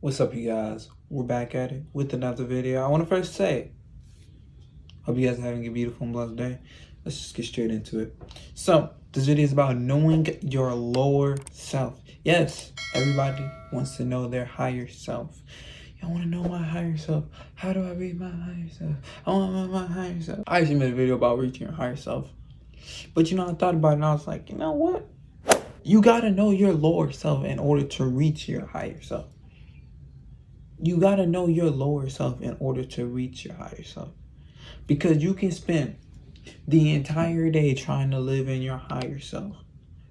What's up, you guys? We're back at it with another video. I want to first say, hope you guys are having a beautiful and blessed day. Let's just get straight into it. So, this video is about knowing your lower self. Yes, everybody wants to know their higher self. I want to know my higher self. How do I reach my higher self? I want to know my higher self. I actually made a video about reaching your higher self. But I thought about it and I was like, you know what? You got to know your lower self in order to reach your higher self. You got to know your lower self in order to reach your higher self. Because you can spend the entire day trying to live in your higher self.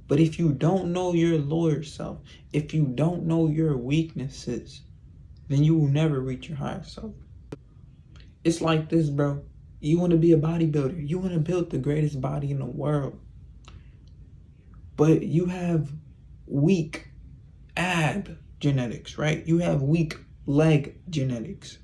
But if you don't know your lower self, if you don't know your weaknesses, then you will never reach your higher self. It's like this, bro. You want to be a bodybuilder. You want to build the greatest body in the world. But you have weak ab genetics, right? You have weak leg genetics.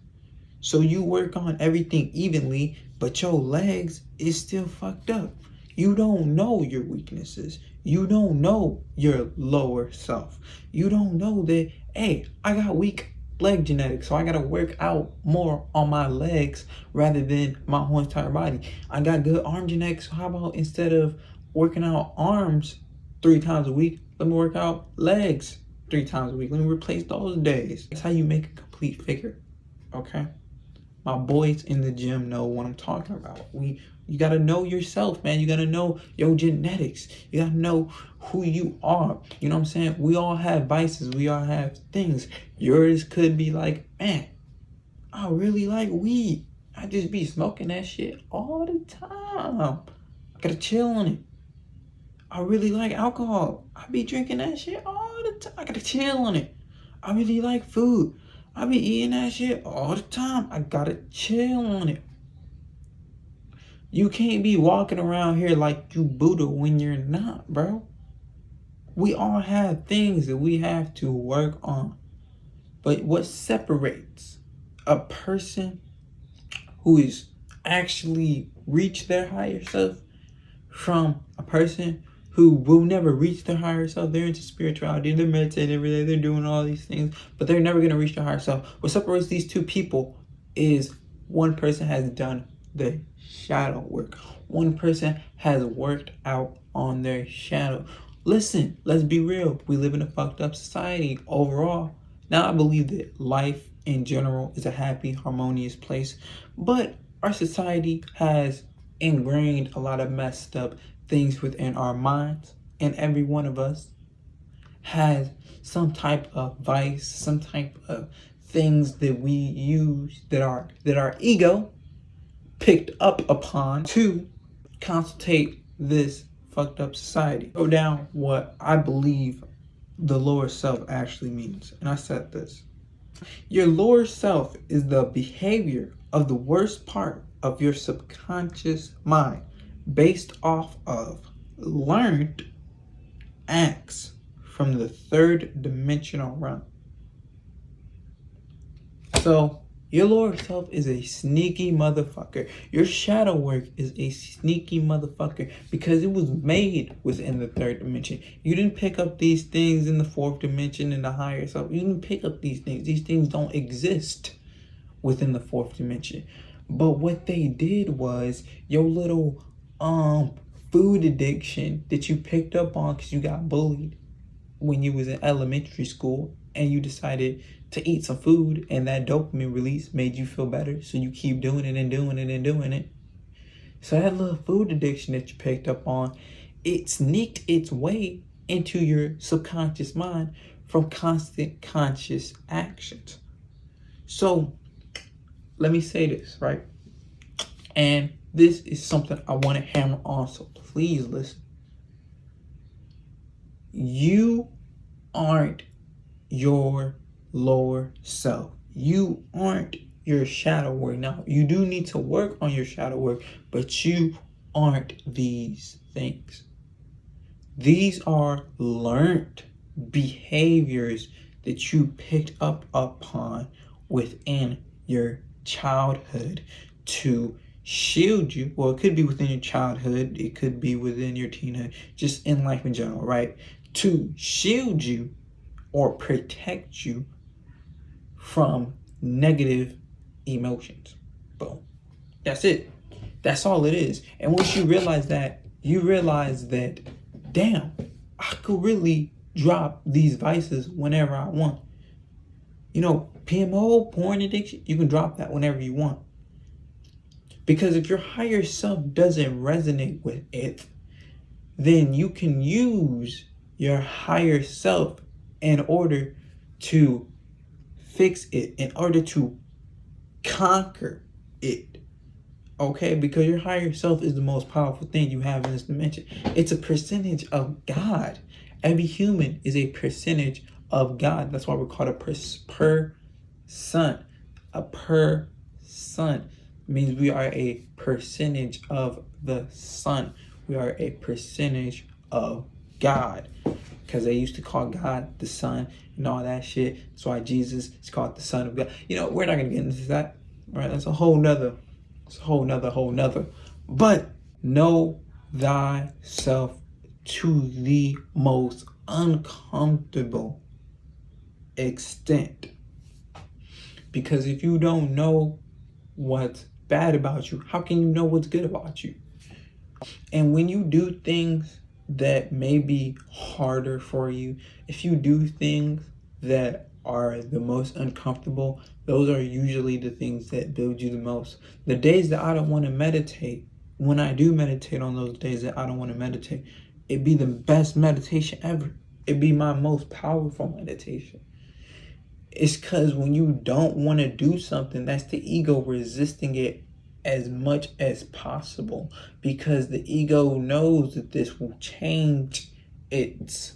So you work on everything evenly, but your legs is still fucked up. You don't know your weaknesses. You don't know your lower self. You don't know that, hey, I got weak leg genetics, so I gotta work out more on my legs rather than my whole entire body. I got good arm genetics, so how about instead of working out arms 3 times a week, let me work out legs 3 times a week. Let me replace those days. That's how you make a complete figure, okay? My boys in the gym know what I'm talking about. You gotta know yourself, man. You gotta know your genetics. You gotta know who you are. You know what I'm saying? We all have vices. We all have things. Yours could be like, man, I really like weed. I just be smoking that shit all the time. I gotta chill on it. I really like alcohol. I be drinking that shit all the time. I gotta chill on it. I really like food. I be eating that shit all the time. I gotta chill on it. You can't be walking around here like you Buddha when you're not, bro. We all have things that we have to work on. But what separates a person who is actually reached their higher self from a person who will never reach their higher self? They're into spirituality, they're meditating every day, they're doing all these things, but they're never going to reach their higher self. What separates these two people is one person has done the shadow work. One person has worked out on their shadow. Listen, let's be real. We live in a fucked up society overall. Now, I believe that life in general is a happy, harmonious place, but our society has ingrained a lot of messed up things within our minds, and every one of us has some type of vice, some type of things that we use that our ego picked up upon to constitute this fucked up society. Go down what I believe the lower self actually means, and I said this. Your lower self is the behavior of the worst part of your subconscious mind based off of learned acts from the 3rd dimensional realm. So your lower self is a sneaky motherfucker. Your shadow work is a sneaky motherfucker because it was made within the 3rd dimension. You didn't pick up these things in the 4th dimension in the higher self. You didn't pick up these things. These things don't exist within the 4th dimension. But what they did was your little food addiction that you picked up on because you got bullied when you was in elementary school and you decided to eat some food, and that dopamine release made you feel better, so you keep doing it and doing it and doing it. So that little food addiction that you picked up on, it sneaked its way into your subconscious mind from constant conscious actions. So let me say this, right? And this is something I want to hammer on, so please listen. You aren't your lower self. You aren't your shadow work. Now, you do need to work on your shadow work, but you aren't these things. These are learned behaviors that you picked up upon within your childhood to shield you. Well, it could be within your childhood, it could be within your teenhood, just in life in general, right? To shield you or protect you from negative emotions. Boom. That's it. That's all it is. And once you realize that, you realize that, damn, I could really drop these vices whenever I want. You know, PMO, porn addiction, you can drop that whenever you want. Because if your higher self doesn't resonate with it, then you can use your higher self in order to fix it, in order to conquer it. Okay, because your higher self is the most powerful thing you have in this dimension. It's a percentage of God. Every human is a percentage of God. That's why we're called a person. A person means we are a percentage of the sun. We are a percentage of God. Because they used to call God the Son and all that shit. That's why Jesus is called the Son of God. You know, we're not going to get into that. Right? That's a whole nother. It's a whole nother. But know thyself to the most uncomfortable extent. Because if you don't know what's bad about you, how can you know what's good about you? And when you do things that may be harder for you, if you do things that are the most uncomfortable, those are usually the things that build you the most. The days that I don't want to meditate, when I do meditate on those days that I don't want to meditate, it'd be the best meditation ever. It'd be my most powerful meditation. It's because when you don't want to do something, that's the ego resisting it as much as possible, because the ego knows that this will change its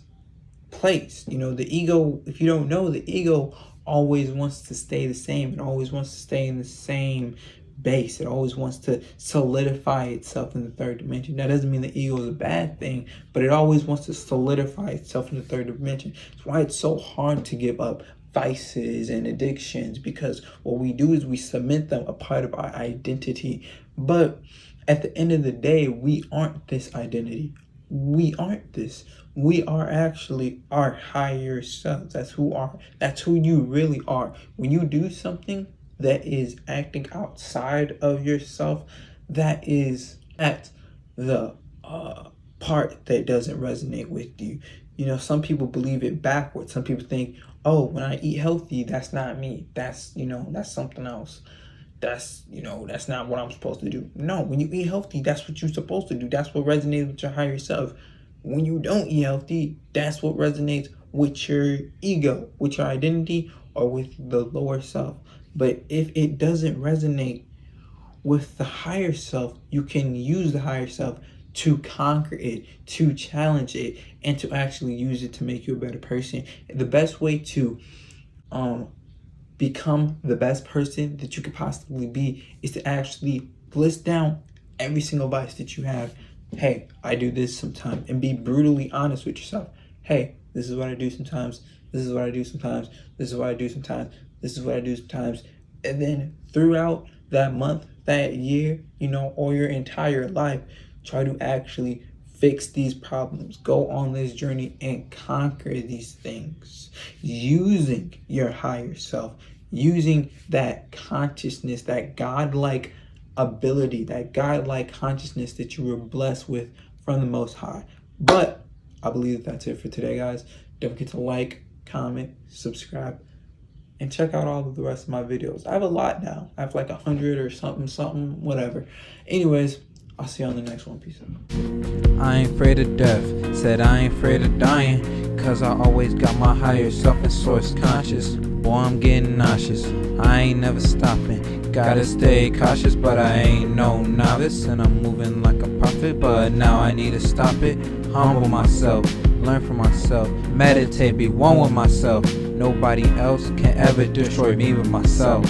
place. You know, the ego, if you don't know, the ego always wants to stay the same. It always wants to stay in the same base. It always wants to solidify itself in the third dimension. That doesn't mean the ego is a bad thing, but it always wants to solidify itself in the third dimension. That's why it's so hard to give up vices and addictions, because what we do is we cement them a part of our identity. But at the end of the day, we aren't this identity. We aren't this. We are actually our higher selves. That's who you really are. When you do something that is acting outside of yourself, that's the part that doesn't resonate with you. You know, some people believe it backwards. Some people think, oh, when I eat healthy, that's not me. That's something else. That's not what I'm supposed to do. No, when you eat healthy, that's what you're supposed to do. That's what resonates with your higher self. When you don't eat healthy, that's what resonates with your ego, with your identity, or with the lower self. But if it doesn't resonate with the higher self, you can use the higher self to conquer it, to challenge it, and to actually use it to make you a better person. The best way to become the best person that you could possibly be is to actually list down every single vice that you have. Hey, I do this sometimes, and be brutally honest with yourself. Hey, this is what I do sometimes. This is what I do sometimes. This is what I do sometimes. This is what I do sometimes. And then throughout that month, that year, or your entire life, try to actually fix these problems. Go on this journey and conquer these things using your higher self, using that consciousness, that godlike ability, that godlike consciousness that you were blessed with from the Most High. But I believe that's it for today, guys. Don't forget to like, comment, subscribe, and check out all of the rest of my videos. I have a lot now. I have like 100 or something, whatever. Anyways, I'll see you on the next one. Peace out. I ain't afraid of death, said I ain't afraid of dying, cause I always got my higher self and source conscious. Boy, I'm getting nauseous, I ain't never stopping. Gotta stay cautious, but I ain't no novice, and I'm moving like a prophet, but now I need to stop it. Humble myself, learn from myself, meditate, be one with myself. Nobody else can ever destroy me but myself.